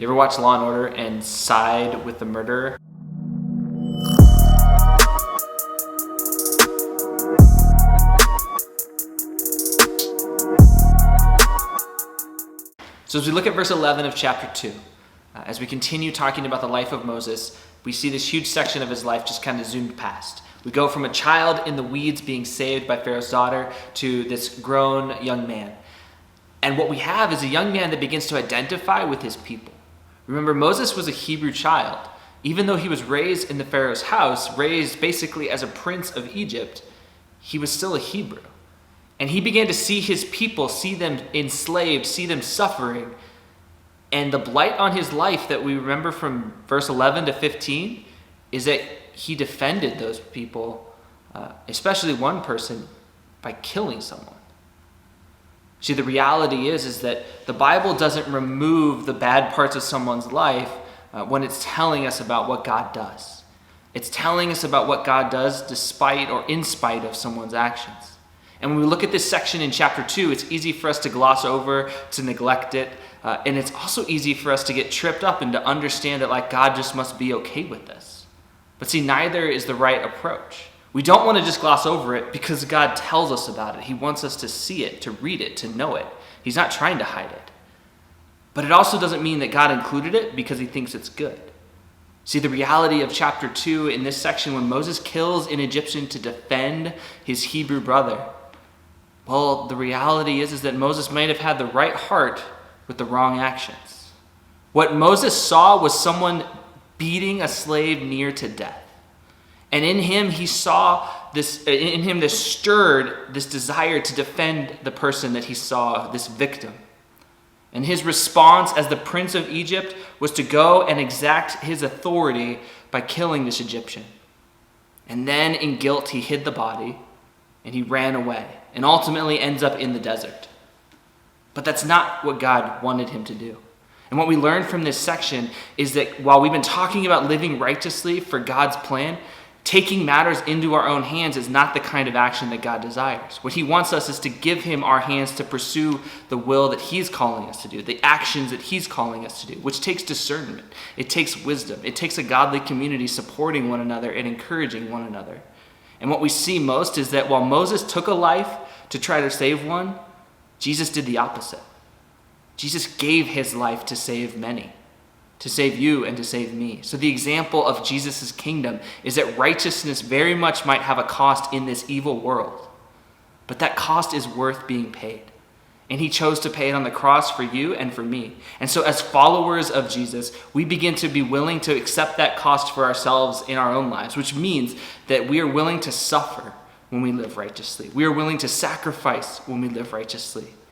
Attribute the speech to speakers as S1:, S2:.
S1: You ever watch Law and Order and side with the murderer? So as we look at verse 11 of chapter 2, as we continue talking about the life of Moses, we see this huge section of his life just kind of zoomed past. We go from a child in the weeds being saved by Pharaoh's daughter to this grown young man. And what we have is a young man that begins to identify with his people. Remember, Moses was a Hebrew child. Even though he was raised in the Pharaoh's house, raised basically as a prince of Egypt, he was still a Hebrew. And he began to see his people, see them enslaved, see them suffering. And the blight on his life that we remember from verse 11 to 15 is that he defended those people, especially one person, by killing someone. See, the reality is that the Bible doesn't remove the bad parts of someone's life when it's telling us about what God does. It's telling us about what God does despite or in spite of someone's actions. And when we look at this section in chapter 2, it's easy for us to gloss over, to neglect it. And it's also easy for us to get tripped up and to understand that God just must be okay with this. But see, neither is the right approach. We don't want to just gloss over it because God tells us about it. He wants us to see it, to read it, to know it. He's not trying to hide it. But it also doesn't mean that God included it because he thinks it's good. See, the reality of chapter 2 in this section, when Moses kills an Egyptian to defend his Hebrew brother, well, the reality is that Moses might have had the right heart with the wrong actions. What Moses saw was someone beating a slave near to death. And in him, he saw this, in him, this stirred this desire to defend the person that he saw, this victim. And his response as the prince of Egypt was to go and exact his authority by killing this Egyptian. And then in guilt, he hid the body and he ran away and ultimately ends up in the desert. But that's not what God wanted him to do. And what we learn from this section is that while we've been talking about living righteously for God's plan, taking matters into our own hands is not the kind of action that God desires. What he wants us is to give him our hands to pursue the will that he's calling us to do, the actions that he's calling us to do, which takes discernment. It takes wisdom. It takes a godly community supporting one another and encouraging one another. And what we see most is that while Moses took a life to try to save one, Jesus did the opposite. Jesus gave his life to save many, to save you and to save me. So the example of Jesus' kingdom is that righteousness very much might have a cost in this evil world, but that cost is worth being paid. And he chose to pay it on the cross for you and for me. And so as followers of Jesus, we begin to be willing to accept that cost for ourselves in our own lives, which means that we are willing to suffer when we live righteously. We are willing to sacrifice when we live righteously.